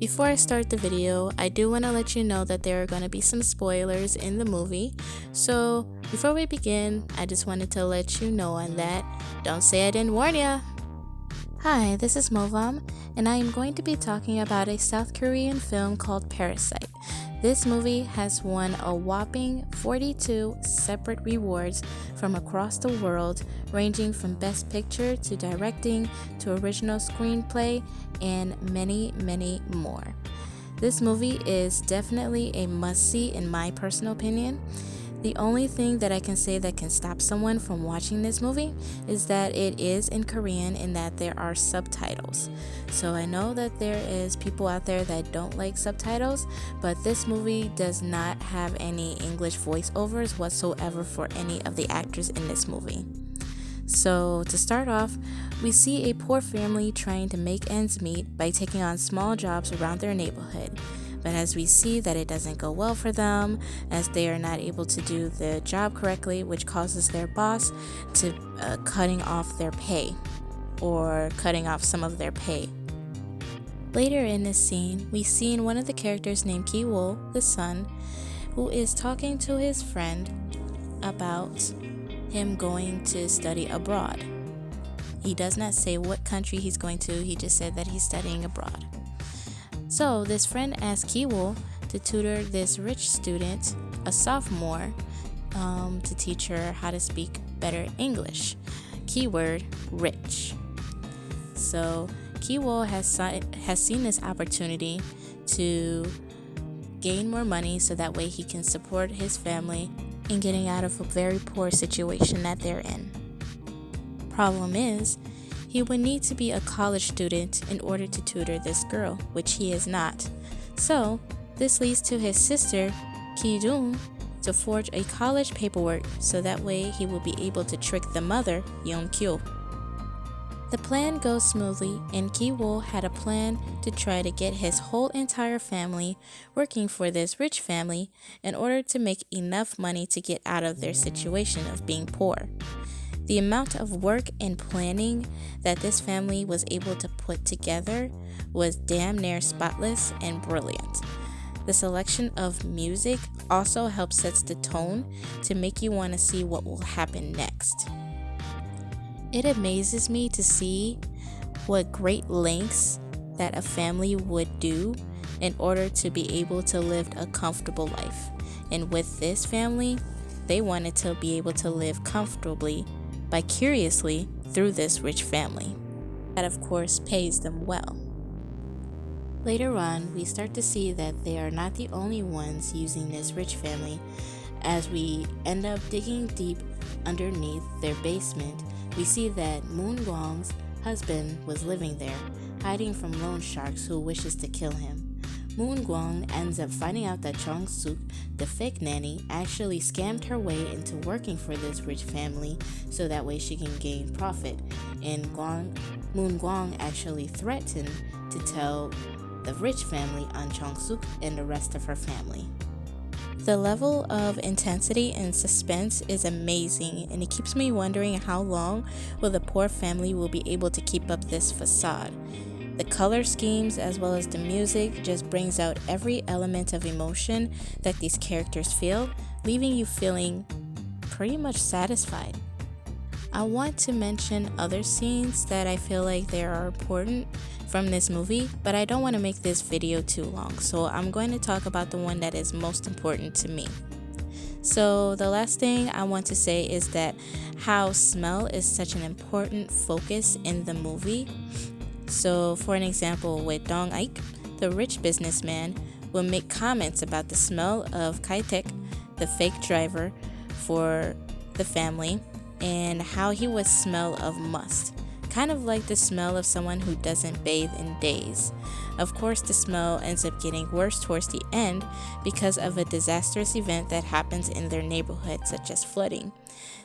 Before I start the video, I do want to let you know that there are going to be some spoilers in the movie. So before we begin, I just wanted to let you know on that. Don't say I didn't warn ya! Hi, this is Movam, and I am going to be talking about a South Korean film called Parasite. This movie has won a whopping 42 separate rewards from across the world, ranging from Best Picture to directing to original screenplay and many, many more. This movie is definitely a must-see in my personal opinion. The only thing that I can say that can stop someone from watching this movie is that it is in Korean and that there are subtitles. So I know that there is people out there that don't like subtitles, but this movie does not have any English voiceovers whatsoever for any of the actors in this movie. So to start off, we see a poor family trying to make ends meet by taking on small jobs around their neighborhood. But as we see that it doesn't go well for them, as they are not able to do the job correctly, which causes their boss to cutting off their pay or cutting off some of their pay. Later in this scene, we see one of the characters named Ki-woo, the son, who is talking to his friend about him going to study abroad. He does not say what country he's going to, he just said that he's studying abroad. So this friend asked Ki-woo to tutor this rich student, a sophomore, to teach her how to speak better English. Keyword, rich. So Ki-woo has seen this opportunity to gain more money so that way he can support his family in getting out of a very poor situation that they're in. Problem is, he would need to be a college student in order to tutor this girl, which he is not. So, this leads to his sister, Ki-dun, to forge a college paperwork so that way he will be able to trick the mother, Yeon-kyo. The plan goes smoothly, and Ki-woo had a plan to try to get his whole entire family working for this rich family in order to make enough money to get out of their situation of being poor. The amount of work and planning that this family was able to put together was damn near spotless and brilliant. The selection of music also helps set the tone to make you want to see what will happen next. It amazes me to see what great lengths that a family would do in order to be able to live a comfortable life. And with this family, they wanted to be able to live comfortably vicariously through this rich family. That of course pays them well. Later on, we start to see that they are not the only ones using this rich family. As we end up digging deep underneath their basement, we see that Moon Gwang's husband was living there, hiding from loan sharks who wishes to kill him. Moon Gwang ends up finding out that Jung Suk, the fake nanny, actually scammed her way into working for this rich family so that way she can gain profit. And Moon Gwang actually threatened to tell the rich family on Jung Suk and the rest of her family. The level of intensity and suspense is amazing, and it keeps me wondering how long will the poor family will be able to keep up this facade. The color schemes as well as the music just brings out every element of emotion that these characters feel, leaving you feeling pretty much satisfied. I want to mention other scenes that I feel like they are important from this movie, but I don't want to make this video too long, so I'm going to talk about the one that is most important to me. So the last thing I want to say is that how smell is such an important focus in the movie. So for an example, with Dong Ike, the rich businessman will make comments about the smell of Kai-taek, the fake driver for the family, and how he would smell of must, kind of like the smell of someone who doesn't bathe in days. Of course, the smell ends up getting worse towards the end because of a disastrous event that happens in their neighborhood, such as flooding.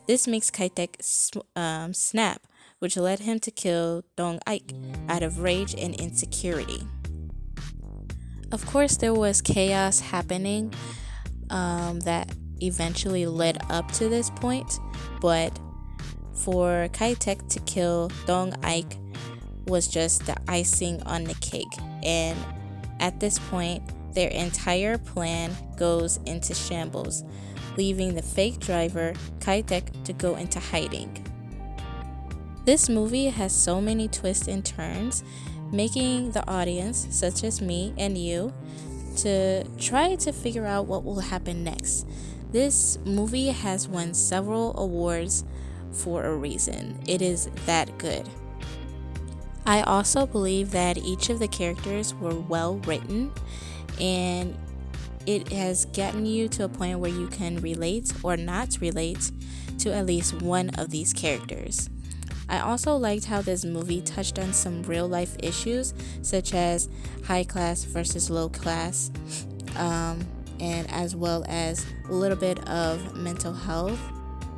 This makes Kai-taek snap, which led him to kill Dong Ike out of rage and insecurity. Of course, there was chaos happening that eventually led up to this point, but for Kai-taek to kill Dong Ike was just the icing on the cake. And At this point, their entire plan goes into shambles, leaving the fake driver, Kaitek, to go into hiding. This movie has so many twists and turns, making the audience, such as me and you, to try to figure out what will happen next. This movie has won several awards for a reason. It is that good. I also believe that each of the characters were well written, and it has gotten you to a point where you can relate or not relate to at least one of these characters. I also liked how this movie touched on some real life issues such as high class versus low class, and as well as a little bit of mental health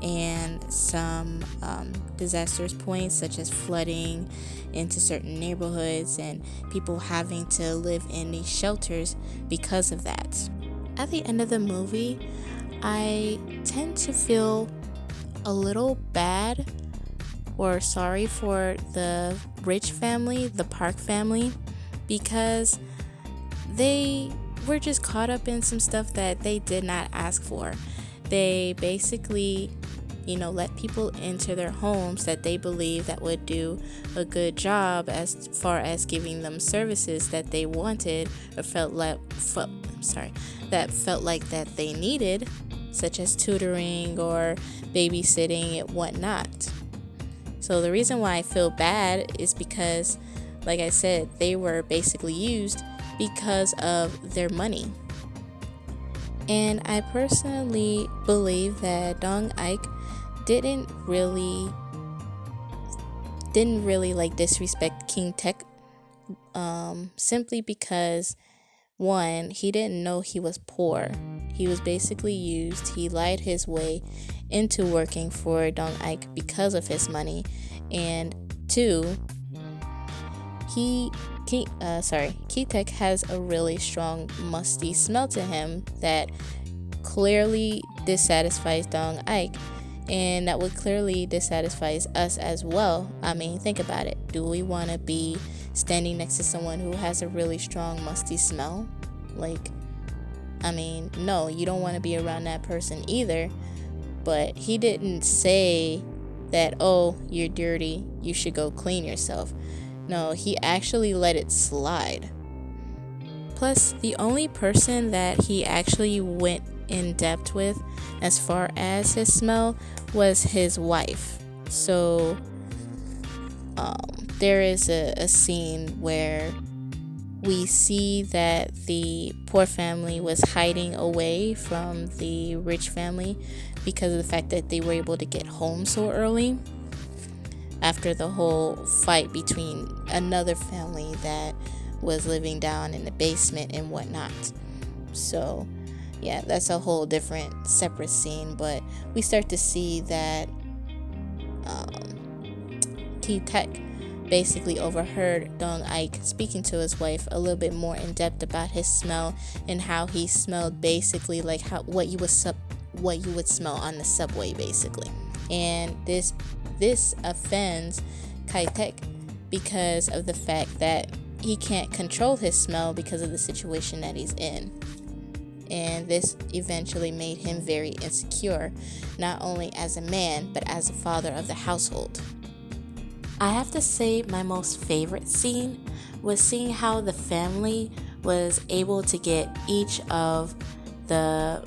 and some disastrous points such as flooding into certain neighborhoods and people having to live in these shelters because of that. At the end of the movie, I tend to feel a little bad or sorry for the rich family, the Park family, because they were just caught up in some stuff that they did not ask for. They basically, let people into their homes that they believe that would do a good job as far as giving them services that they wanted or felt like that they needed, such as tutoring or babysitting and whatnot. So the reason why I feel bad is because, like I said, they were basically used because of their money. And I personally believe that Dong Ike didn't really disrespect King Tech, simply because, one, he didn't know he was poor. He was basically used. He lied his way into working for Dong Ike because of his money. And two, Ki-tek has a really strong musty smell to him that clearly dissatisfies Dong Ike, and that would clearly dissatisfies us as well. I mean, think about it. Do we want to be standing next to someone who has a really strong musty smell? No, you don't want to be around that person either. But he didn't say that, oh, you're dirty, you should go clean yourself. No, he actually let it slide. Plus, the only person that he actually went in depth with as far as his smell was his wife. So there is a scene where we see that the poor family was hiding away from the rich family because of the fact that they were able to get home so early after the whole fight between another family that was living down in the basement and whatnot. So yeah, that's a whole different separate scene, but we start to see that T-Tech basically overheard Dong Ike speaking to his wife a little bit more in depth about his smell and how he smelled basically like what you would smell on the subway basically. And this offends Kai-tek because of the fact that he can't control his smell because of the situation that he's in. And this eventually made him very insecure, not only as a man, but as a father of the household. I have to say my most favorite scene was seeing how the family was able to get each of the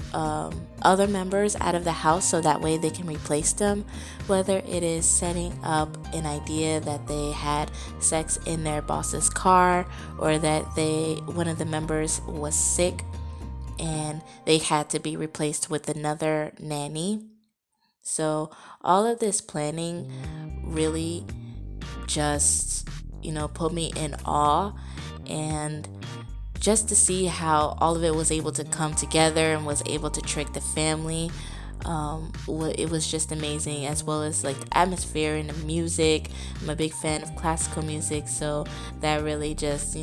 other members out of the house so that way they can replace them, whether it is setting up an idea that they had sex in their boss's car or that one of the members was sick and they had to be replaced with another nanny. So all of this planning really just put me in awe, and just to see how all of it was able to come together and was able to trick the family, it was just amazing, as well as like the atmosphere and the music. I'm a big fan of classical music, so that really just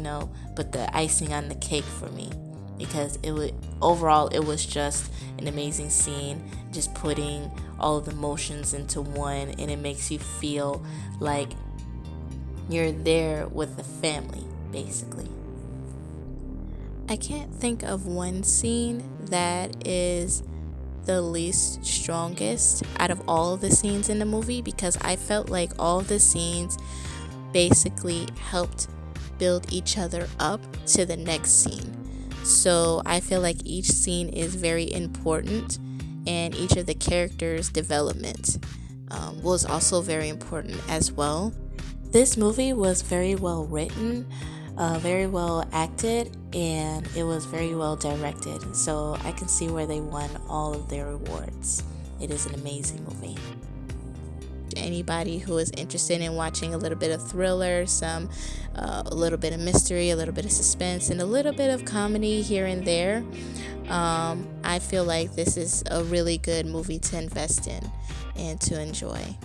put the icing on the cake for me, because it was just an amazing scene, just putting all of the emotions into one, and it makes you feel like you're there with the family basically. I can't think of one scene that is the least strongest out of all of the scenes in the movie, because I felt like all the scenes basically helped build each other up to the next scene. So I feel like each scene is very important, and each of the characters' development was also very important as well. This movie was very well written, very well acted, and it was very well directed. So I can see where they won all of their awards. It is an amazing movie. Anybody who is interested in watching a little bit of thriller, a little bit of mystery, a little bit of suspense, and a little bit of comedy here and there, I feel like this is a really good movie to invest in and to enjoy.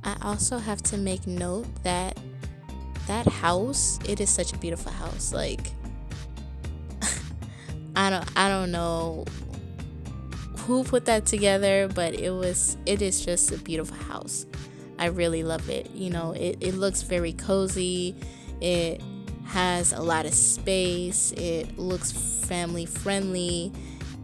I also have to make note that house, it is such a beautiful house. Like, I don't know who put that together, but it is just a beautiful house. I really love it. You know, it looks very cozy. It has a lot of space. It looks family friendly,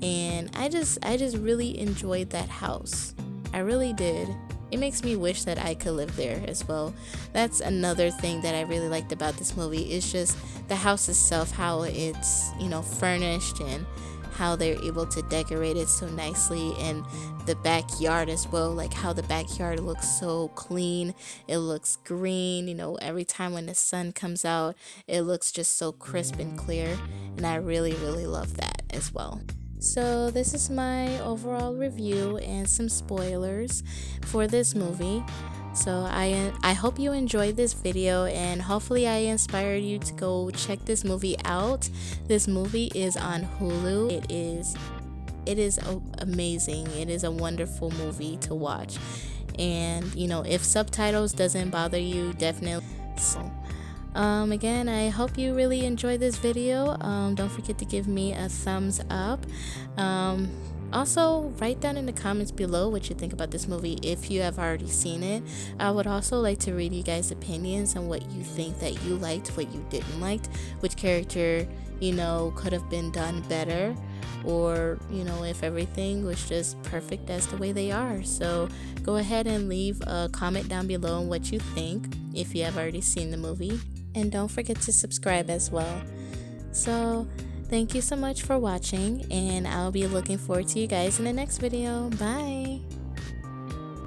and I just really enjoyed that house. I really did. It makes me wish that I could live there as well. That's another thing that I really liked about this movie. It's just the house itself, how it's, furnished, and how they're able to decorate it so nicely, and the backyard as well, like how the backyard looks so clean. It looks green, every time when the sun comes out, it looks just so crisp and clear, and I really, really love that as well. So this is my overall review and some spoilers for this movie. So I hope you enjoyed this video, and hopefully I inspired you to go check this movie out. This movie is on Hulu. It is amazing. It is a wonderful movie to watch. And if subtitles doesn't bother you, definitely. So again, I hope you really enjoyed this video. Don't forget to give me a thumbs up. Also, write down in the comments below what you think about this movie if you have already seen it. I would also like to read you guys' opinions on what you think that you liked, what you didn't like, which character, could have been done better, or, if everything was just perfect as the way they are. So go ahead and leave a comment down below on what you think if you have already seen the movie. And don't forget to subscribe as well. So thank you so much for watching, and I'll be looking forward to you guys in the next video. Bye!